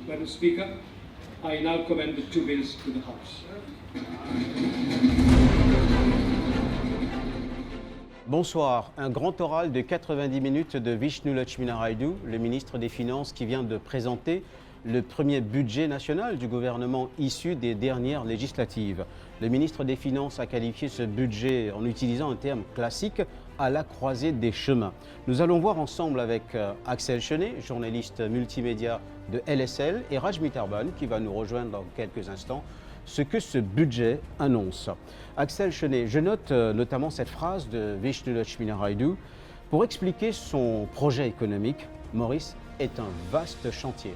Madam Speaker, I now commend the two bills to the House. Bonsoir. Un grand oral de 90 minutes de Vishnu Lakshminarayalu, le ministre des Finances, qui vient de présenter le premier budget national du gouvernement issu des dernières législatives. Le ministre des Finances a qualifié ce budget en utilisant un terme classique, à la croisée des chemins. Nous allons voir ensemble avec Axel Chenet, journaliste multimédia de LSL, et Raj Mitterban, qui va nous rejoindre dans quelques instants, ce que ce budget annonce. Axel Chenet, je note notamment cette phrase de Vishnu Lakshminarayalu. Pour expliquer son projet économique, Maurice est un vaste chantier.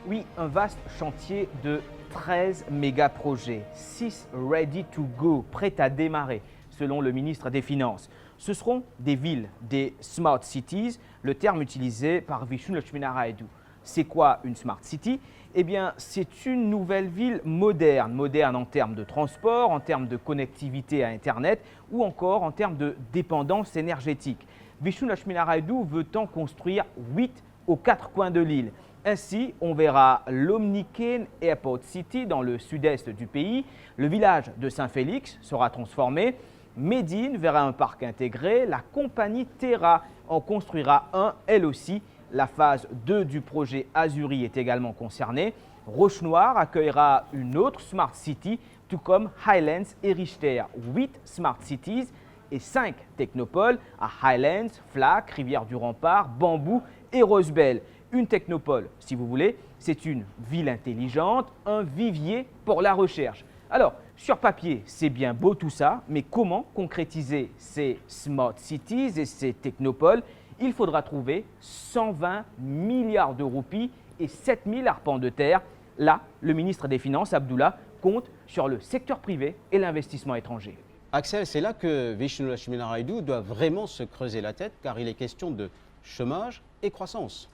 Oui, un vaste chantier de 13 méga-projets, 6 ready to go, prêts à démarrer, selon le ministre des Finances. Ce seront des villes, des smart cities, le terme utilisé par Vishnu Lakshminarayalu. C'est quoi une smart city? Eh bien, c'est une nouvelle ville moderne, moderne en termes de transport, en termes de connectivité à Internet ou encore en termes de dépendance énergétique. Vishnu Lakshminarayalu veut en construire 8 aux 4 coins de l'île. Ainsi, on verra l'Omniken Airport City dans le sud-est du pays. Le village de Saint-Félix sera transformé. Médine verra un parc intégré. La compagnie Terra en construira un, elle aussi. La phase 2 du projet Azuri est également concernée. Roche-Noire accueillera une autre Smart City, tout comme Highlands et Richter. 8 Smart Cities et 5 technopoles à Highlands, Flac, Rivière-du-Rempart, Bambou et Rosebel. Une technopole, si vous voulez, c'est une ville intelligente, un vivier pour la recherche. Alors, sur papier, c'est bien beau tout ça, mais comment concrétiser ces smart cities et ces technopoles? Il faudra trouver 120 milliards de roupies et 7000 arpents de terre. Là, le ministre des Finances, Abdullah, compte sur le secteur privé et l'investissement étranger. Axel, c'est là que Vishnu Lakshminarayalu doit vraiment se creuser la tête, car il est question de chômage et croissance.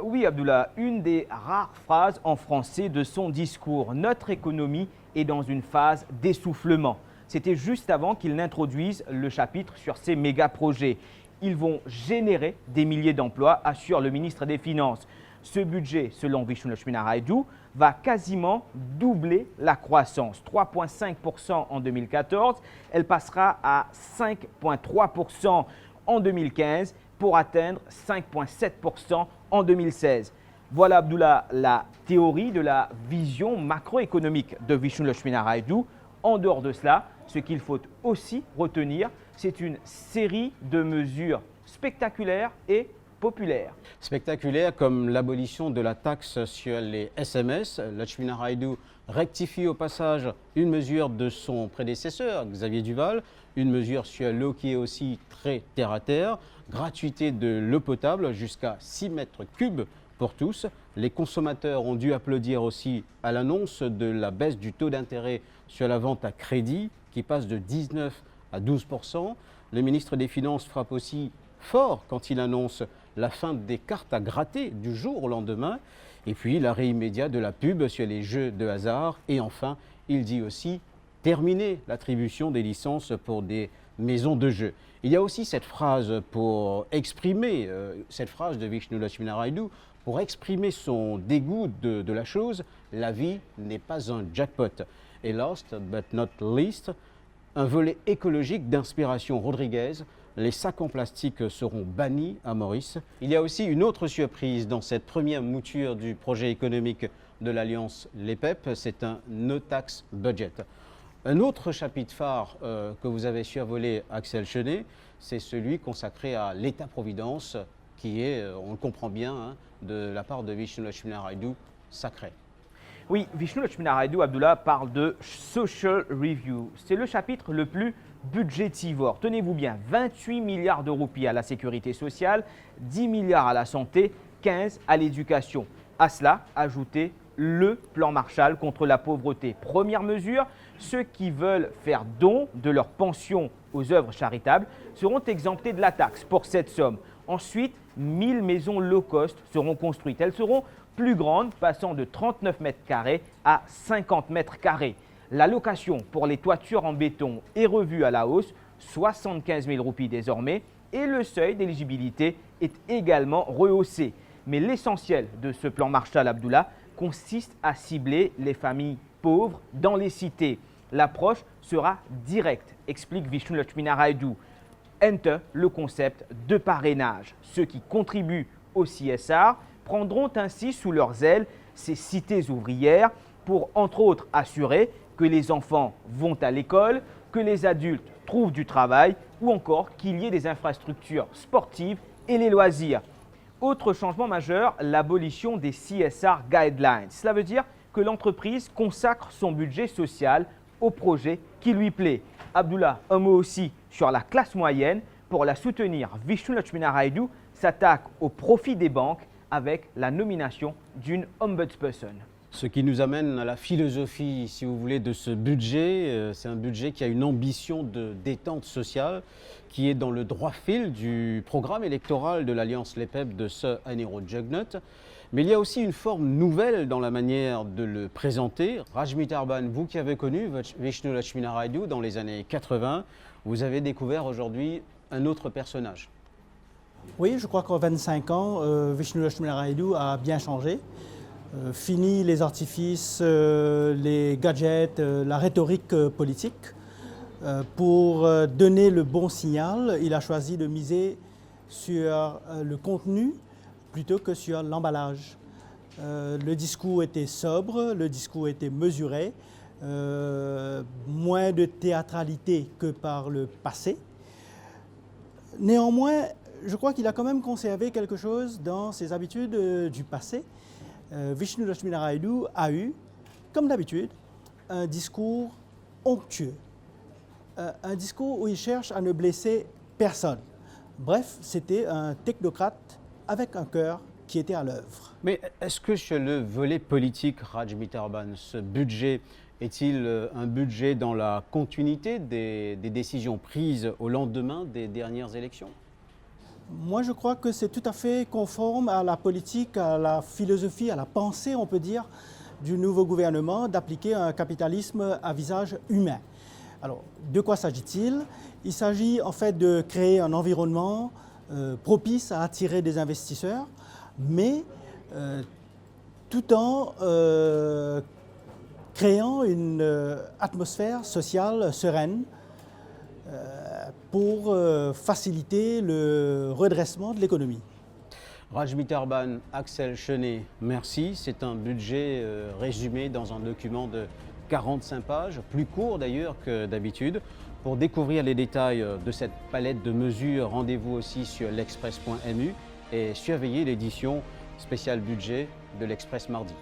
Oui, Abdullah, une des rares phrases en français de son discours. Notre économie est dans une phase d'essoufflement. C'était juste avant qu'il n'introduise le chapitre sur ces méga-projets. Ils vont générer des milliers d'emplois, assure le ministre des Finances. Ce budget, selon Vishnu Lakshminarayalu, va quasiment doubler la croissance. 3,5% en 2014, elle passera à 5,3% en 2015 pour atteindre 5,7% en 2016. Voilà, Abdullah, la théorie de la vision macroéconomique de Vishnu Lakshminarayalu. En dehors de cela, ce qu'il faut aussi retenir, c'est une série de mesures spectaculaires et populaires. Spectaculaires comme l'abolition de la taxe sur les SMS. Lakshminarayalu rectifie au passage une mesure de son prédécesseur, Xavier Duval, une mesure sur l'eau qui est aussi très terre-à-terre, gratuité de l'eau potable jusqu'à 6 mètres cubes pour tous. Les consommateurs ont dû applaudir aussi à l'annonce de la baisse du taux d'intérêt sur la vente à crédit qui passe de 19 à 12%. Le ministre des Finances frappe aussi fort quand il annonce la fin des cartes à gratter du jour au lendemain. Et puis l'arrêt immédiat de la pub sur les jeux de hasard. Et enfin, il dit aussi terminer l'attribution des licences pour des maisons de jeux. Il y a aussi cette phrase pour exprimer, cette phrase de Vishnu Lakshminarayalu, pour exprimer son dégoût de la chose, la vie n'est pas un jackpot. Et last but not least, un volet écologique d'inspiration Rodriguez. Les sacs en plastique seront bannis à Maurice. Il y a aussi une autre surprise dans cette première mouture du projet économique de l'Alliance LEPEP, c'est un no-tax budget. Un autre chapitre phare que vous avez survolé, Axel Chenet, c'est celui consacré à l'État-providence qui est, on le comprend bien, hein, de la part de Vishnu Lakshminarayalu, sacré. Oui, Vishnu Lakshminarayalu, Abdullah, parle de Social Review. C'est le chapitre le plus budgétivore. Tenez-vous bien, 28 milliards de roupies à la sécurité sociale, 10 milliards à la santé, 15 à l'éducation. À cela, ajoutez le plan Marshall contre la pauvreté. Première mesure, ceux qui veulent faire don de leur pension aux œuvres charitables seront exemptés de la taxe pour cette somme. Ensuite, 1000 maisons low cost seront construites. Elles seront plus grandes, passant de 39 mètres carrés à 50 mètres carrés. La location pour les toitures en béton est revue à la hausse, 75 000 roupies désormais, et le seuil d'éligibilité est également rehaussé. Mais l'essentiel de ce plan Marshall, Abdullah, consiste à cibler les familles pauvres dans les cités. L'approche sera directe, explique Vishnu Lakshminarayadu. Enter le concept de parrainage. Ceux qui contribuent au CSR prendront ainsi sous leurs ailes ces cités ouvrières pour, entre autres, assurer que les enfants vont à l'école, que les adultes trouvent du travail ou encore qu'il y ait des infrastructures sportives et les loisirs. Autre changement majeur, l'abolition des CSR Guidelines. Cela veut dire que l'entreprise consacre son budget social au projet qui lui plaît. Abdullah, un mot aussi sur la classe moyenne. Pour la soutenir, Vishnu Lakshminarayadu s'attaque au profit des banques avec la nomination d'une ombudsperson. Ce qui nous amène à la philosophie, si vous voulez, de ce budget. C'est un budget qui a une ambition de détente sociale, qui est dans le droit fil du programme électoral de l'Alliance LEPEP de Sir Aniro Jugnut. Mais il y a aussi une forme nouvelle dans la manière de le présenter. Rajmi Tarban, vous qui avez connu Vishnu Lakshminarayadu dans les années 80, vous avez découvert aujourd'hui un autre personnage. Oui, je crois qu'en 25 ans, Vishnu Lakshminarayadu a bien changé. Fini les artifices, les gadgets, la rhétorique politique. Pour donner le bon signal, il a choisi de miser sur le contenu plutôt que sur l'emballage. Le discours était sobre, le discours était mesuré, moins de théâtralité que par le passé. Néanmoins, je crois qu'il a quand même conservé quelque chose dans ses habitudes du passé. Vishnu Lakshminarayadu a eu, comme d'habitude, un discours onctueux, un discours où il cherche à ne blesser personne. Bref, c'était un technocrate avec un cœur qui était à l'œuvre. Mais est-ce que sur le volet politique, Rajmi Tarban, ce budget est-il un budget dans la continuité des décisions prises au lendemain des dernières élections? Moi, je crois que c'est tout à fait conforme à la politique, à la philosophie, à la pensée, on peut dire, du nouveau gouvernement d'appliquer un capitalisme à visage humain. Alors, de quoi s'agit-il? Il s'agit en fait de créer un environnement propice à attirer des investisseurs, mais tout en créant une atmosphère sociale sereine pour faciliter le redressement de l'économie. Rajmi Tarban, Axel Chenet, merci. C'est un budget résumé dans un document de 45 pages, plus court d'ailleurs que d'habitude. Pour découvrir les détails de cette palette de mesures, rendez-vous aussi sur l'express.mu et surveillez l'édition spéciale budget de l'Express mardi.